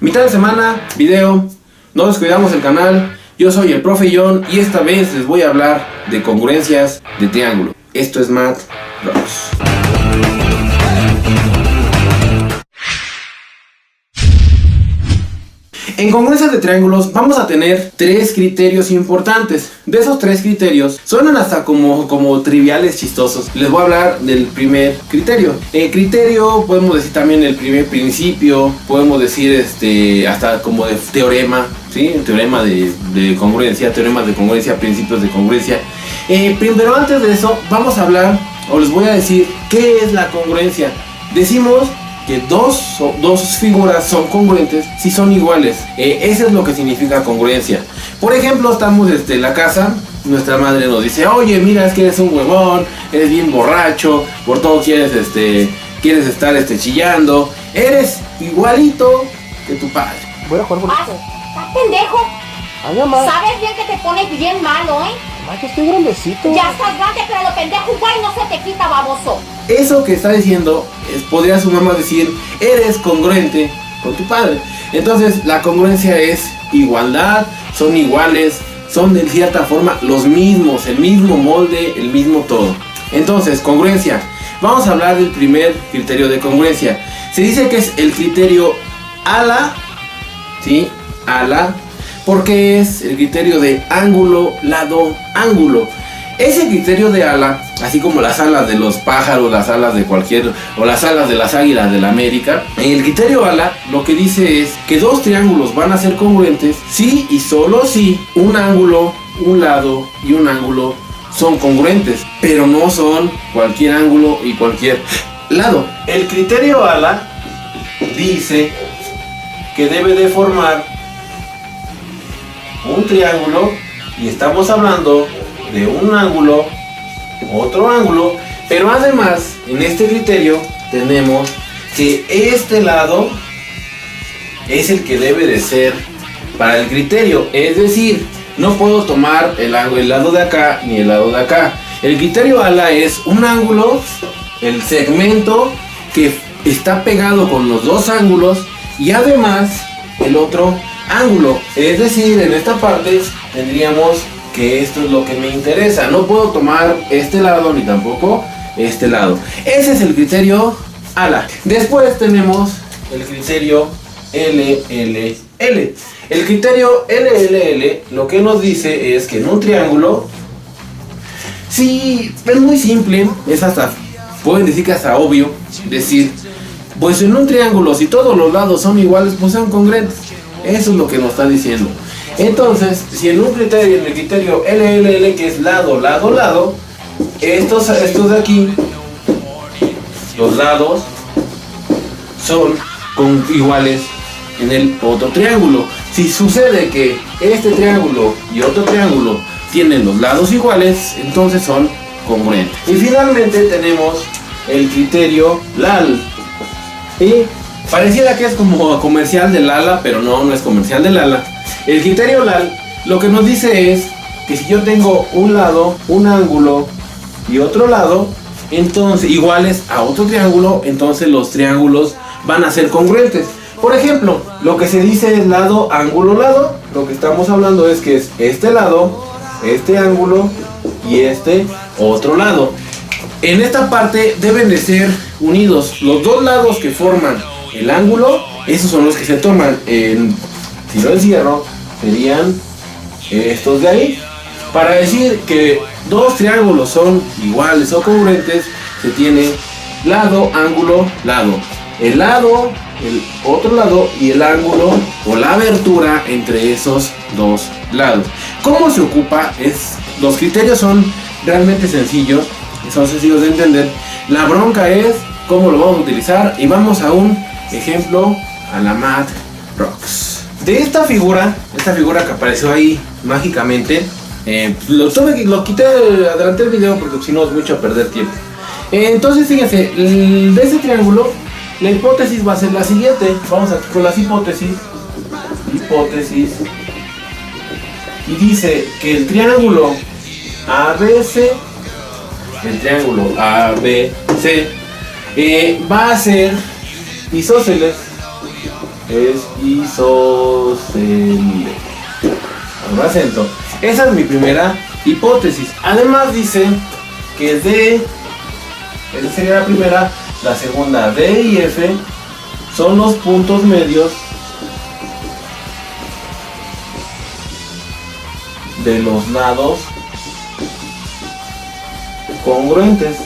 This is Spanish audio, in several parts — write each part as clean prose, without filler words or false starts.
Mitad de semana, video, no descuidamos el canal. Yo soy el profe John y esta vez les voy a hablar de congruencias de triángulo. Esto es Math Rocks. En congruencias de triángulos vamos a tener tres criterios importantes. De esos tres criterios suenan hasta como triviales chistosos. Les voy a hablar del primer criterio. El criterio, podemos decir también el primer principio, podemos decir hasta como de teorema, ¿sí? Teorema de congruencia, teoremas de congruencia, principios de congruencia. Pero antes de eso vamos a hablar, o les voy a decir, ¿qué es la congruencia? Decimos que dos figuras son congruentes si son iguales. Eso es lo que significa congruencia. Por ejemplo, estamos en la casa, nuestra madre nos dice: oye, mira, es que eres un huevón, eres bien borracho, por todo quieres estar chillando, eres igualito que tu padre. Voy a jugar por ¿Estás pendejo? Ay, mamá. Sabes bien que te pones bien malo, ¿eh? Mamá, que estoy grandecito. Ya estás grande, pero lo pendejo igual no se te quita, baboso. Eso que está diciendo, podría su mamá decir: eres congruente con tu padre. Entonces la congruencia es igualdad, son iguales, son de cierta forma los mismos, el mismo molde, el mismo todo. Entonces, congruencia. Vamos a hablar del primer criterio de congruencia. Se dice que es el criterio ALA, ¿sí? ALA, porque es el criterio de ángulo, lado, ángulo. Ese criterio de ala, así como las alas de los pájaros, las alas de cualquier, o las alas de las águilas de la América, el criterio ala lo que dice es que dos triángulos van a ser congruentes si y solo si un ángulo, un lado y un ángulo son congruentes, pero no son cualquier ángulo y cualquier lado. El criterio ala dice que debe de formar un triángulo, y estamos hablando de un ángulo, otro ángulo, pero además en este criterio tenemos que este lado es el que debe de ser para el criterio, es decir, no puedo tomar el lado de acá ni el lado de acá. El criterio ala es un ángulo, el segmento que está pegado con los dos ángulos y además el otro ángulo, es decir, en esta parte tendríamos que esto es lo que me interesa, no puedo tomar este lado ni tampoco este lado. Ese es el criterio ALA. Después tenemos el criterio LLL. El criterio LLL lo que nos dice es que en un triángulo, sí, es muy simple, es hasta, pueden decir que hasta obvio, decir, pues en un triángulo si todos los lados son iguales, pues son congruentes. Eso es lo que nos está diciendo. Entonces, si en un criterio, en el criterio LLL, que es lado, lado, lado, estos de aquí, los lados, son iguales en el otro triángulo. Si sucede que este triángulo y otro triángulo tienen los lados iguales, entonces son congruentes. Y finalmente tenemos el criterio LAL. Y pareciera que es como comercial del ala, pero no es comercial del ala. El criterio LAL lo que nos dice es que si yo tengo un lado, un ángulo y otro lado, entonces iguales a otro triángulo, entonces los triángulos van a ser congruentes. Por ejemplo, lo que se dice es lado, ángulo, lado. Lo que estamos hablando es que es este lado, este ángulo y este otro lado. En esta parte deben de ser unidos los dos lados que forman el ángulo. Esos son los que se toman en tiro de encierro, serían estos de ahí. Para decir que dos triángulos son iguales o congruentes, se tiene lado, ángulo, lado. El lado, el otro lado y el ángulo o la abertura entre esos dos lados. ¿Cómo se ocupa? Los criterios son realmente sencillos, son sencillos de entender. La bronca es cómo lo vamos a utilizar, y vamos a un ejemplo a la Math Rocks. De esta figura que apareció ahí mágicamente, lo quité, adelanté el video porque si no es mucho perder tiempo. Entonces fíjense, de ese triángulo la hipótesis va a ser la siguiente. Vamos aquí con las hipótesis. Y dice que el triángulo ABC, va a ser isósceles es isósceles. Con acento. Esa es mi primera hipótesis. Además dice que D, esa sería la primera, la segunda, D y F son los puntos medios de los lados congruentes.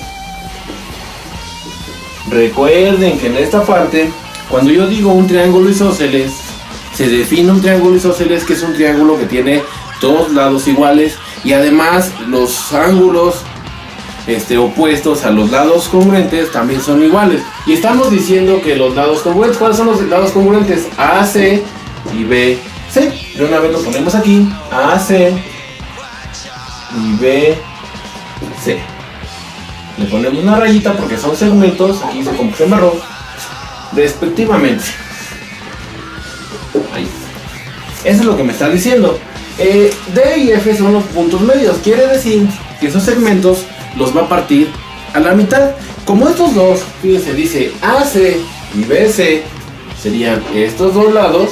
Recuerden que en esta parte, cuando yo digo un triángulo isósceles, se define un triángulo isósceles que es un triángulo que tiene dos lados iguales y además los ángulos opuestos a los lados congruentes también son iguales. Y estamos diciendo que los lados congruentes, ¿cuáles son los lados congruentes? AC y BC. De una vez lo ponemos aquí, AC y BC. Le ponemos una rayita porque son segmentos, aquí se como se embarró, respectivamente. Ahí. Eso es lo que me está diciendo. D y F son los puntos medios. Quiere decir que esos segmentos los va a partir a la mitad. Como estos dos, fíjense, dice AC y BC serían estos dos lados.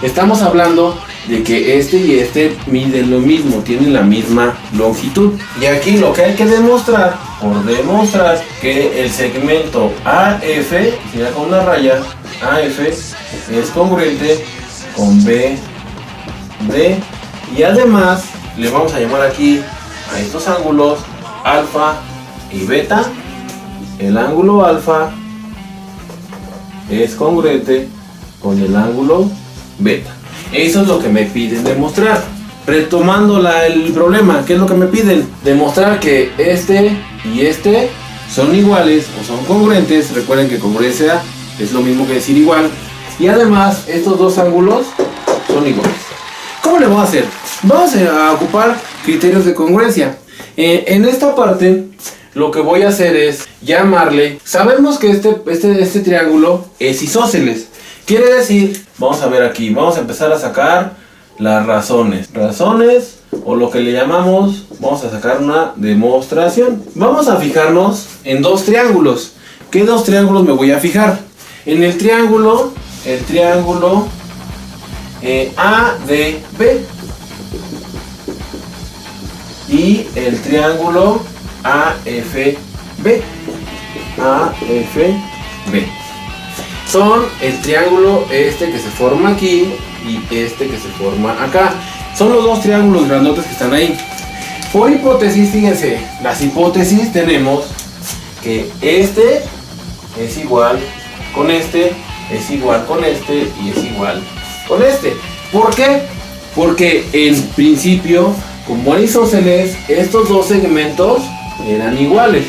Estamos hablando de que este y este miden lo mismo, tienen la misma longitud. Y aquí lo que hay que demostrar, por demostrar que el segmento AF, sería con una raya, AF es congruente con BD. Y además le vamos a llamar aquí a estos ángulos alfa y beta. El ángulo alfa es congruente con el ángulo beta. Eso es lo que me piden demostrar. Retomando el problema, ¿qué es lo que me piden? Demostrar que este y este son iguales o son congruentes. Recuerden que congruencia es lo mismo que decir igual. Y además estos dos ángulos son iguales. ¿Cómo le vamos a hacer? Vamos a ocupar criterios de congruencia. En esta parte lo que voy a hacer es llamarle. Sabemos que este triángulo es isósceles. Quiere decir, vamos a ver aquí, vamos a empezar a sacar las razones. Razones, o lo que le llamamos, vamos a sacar una demostración. Vamos a fijarnos en dos triángulos. ¿Qué dos triángulos me voy a fijar? En el triángulo ADB y el triángulo AFB. Son el triángulo que se forma aquí y este que se forma acá. Son los dos triángulos grandotes que están ahí. Por hipótesis, fíjense, las hipótesis tenemos que este es igual con este, es igual con este y es igual con este. ¿Por qué? Porque en principio, como en isósceles, estos dos segmentos eran iguales.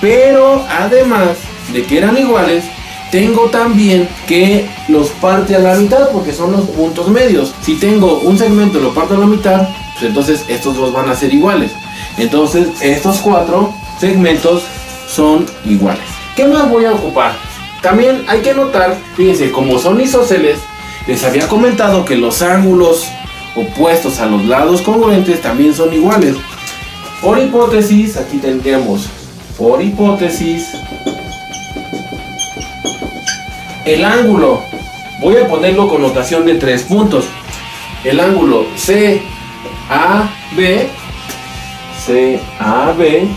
Pero además de que eran iguales, tengo también que los parte a la mitad porque son los puntos medios. Si tengo un segmento y lo parto a la mitad, pues entonces estos dos van a ser iguales. Entonces estos cuatro segmentos son iguales. ¿Qué más voy a ocupar? También hay que notar, fíjense, como son isósceles, les había comentado que los ángulos opuestos a los lados congruentes también son iguales. Por hipótesis, aquí tendríamos, por hipótesis, el ángulo, voy a ponerlo con notación de 3 puntos. El ángulo CAB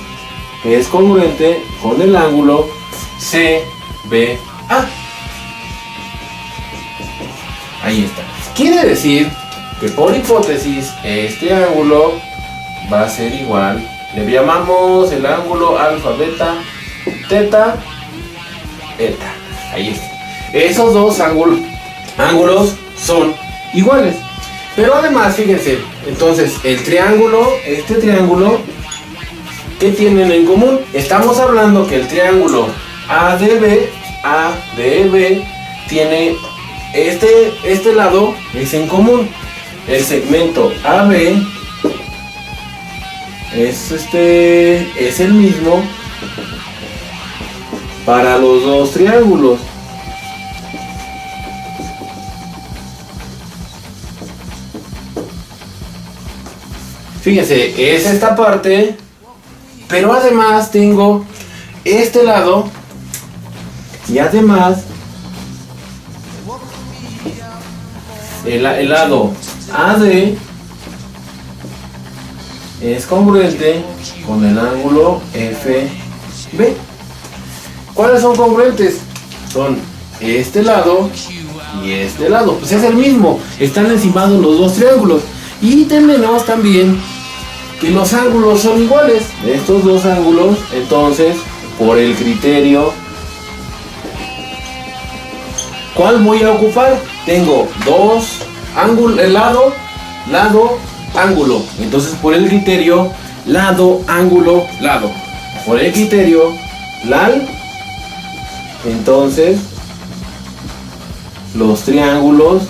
es congruente con el ángulo CBA. Ahí está. Quiere decir que por hipótesis este ángulo va a ser igual. Le llamamos el ángulo alfa, beta, teta, eta. Ahí está. Esos dos ángulos son iguales. Pero además, fíjense, entonces el triángulo, este triángulo, ¿qué tienen en común? Estamos hablando que el triángulo ADB tiene este lado es en común. El segmento AB es el mismo para los dos triángulos. Fíjense, es esta parte, pero además tengo este lado y además el lado AD es congruente con el ángulo FB. ¿Cuáles son congruentes? Son este lado y este lado. Pues es el mismo. Están encimados los dos triángulos. Y tenemos también que los ángulos son iguales. Estos dos ángulos, entonces, por el criterio, ¿cuál voy a ocupar? Tengo dos ángulos, el lado, ángulo. Entonces, por el criterio, lado, ángulo, lado. Por el criterio, lal. Entonces, los triángulos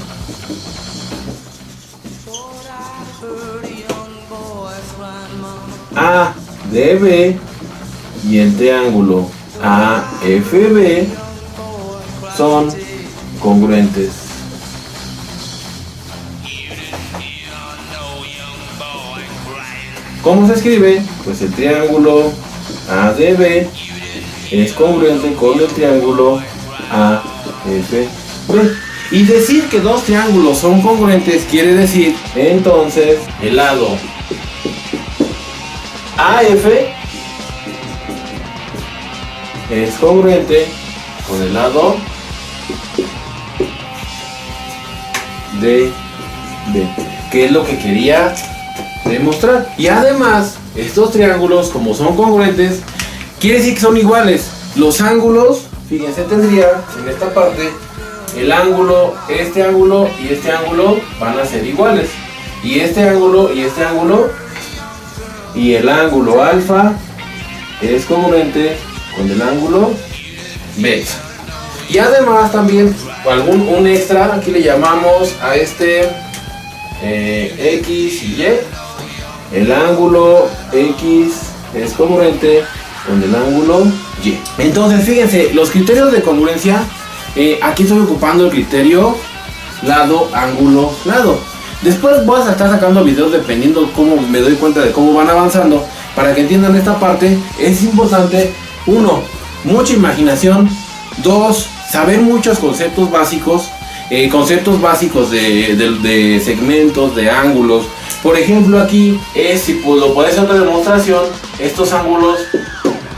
ADB y el triángulo AFB son congruentes. ¿Cómo se escribe? Pues el triángulo ADB es congruente con el triángulo AFB. Y decir que dos triángulos son congruentes quiere decir entonces el lado AF es congruente con el lado DB, que es lo que quería demostrar. Y además, estos triángulos, como son congruentes, quiere decir que son iguales. Los ángulos, fíjense, tendría en esta parte el ángulo, este ángulo y este ángulo van a ser iguales. Y este ángulo y este ángulo y el ángulo alfa es congruente con el ángulo beta. Y además también un extra, aquí le llamamos a este X y Y. El ángulo X es congruente con el ángulo Y. Entonces fíjense, los criterios de congruencia, aquí estoy ocupando el criterio lado, ángulo, lado. Después voy a estar sacando videos dependiendo cómo me doy cuenta de cómo van avanzando. Para que entiendan esta parte es importante, 1, mucha imaginación. 2, saber muchos conceptos básicos. De segmentos, de ángulos. Por ejemplo, aquí si lo puedes hacer de demostración, estos ángulos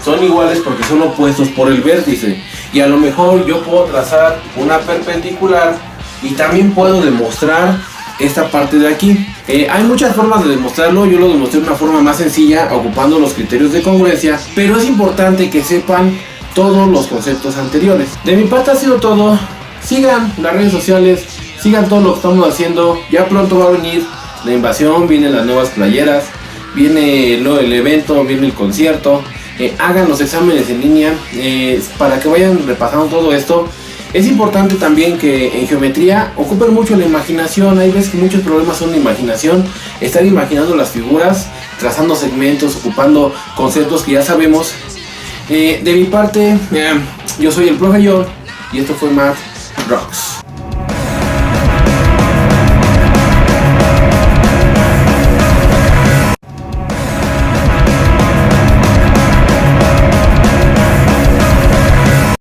son iguales porque son opuestos por el vértice. Y a lo mejor yo puedo trazar una perpendicular y también puedo demostrar esta parte de aquí. Hay muchas formas de demostrarlo. Yo lo demostré de una forma más sencilla, ocupando los criterios de congruencia. Pero es importante que sepan todos los conceptos anteriores. De mi parte ha sido todo. Sigan las redes sociales, sigan todo lo que estamos haciendo. Ya pronto va a venir la invasión, vienen las nuevas playeras, viene el evento, viene el concierto. Hagan los exámenes en línea para que vayan repasando todo esto. Es importante también que en geometría ocupen mucho la imaginación. Hay veces que muchos problemas son de imaginación. Estar imaginando las figuras, trazando segmentos, ocupando conceptos que ya sabemos. De mi parte, yo soy el Profe John y esto fue Math Rocks.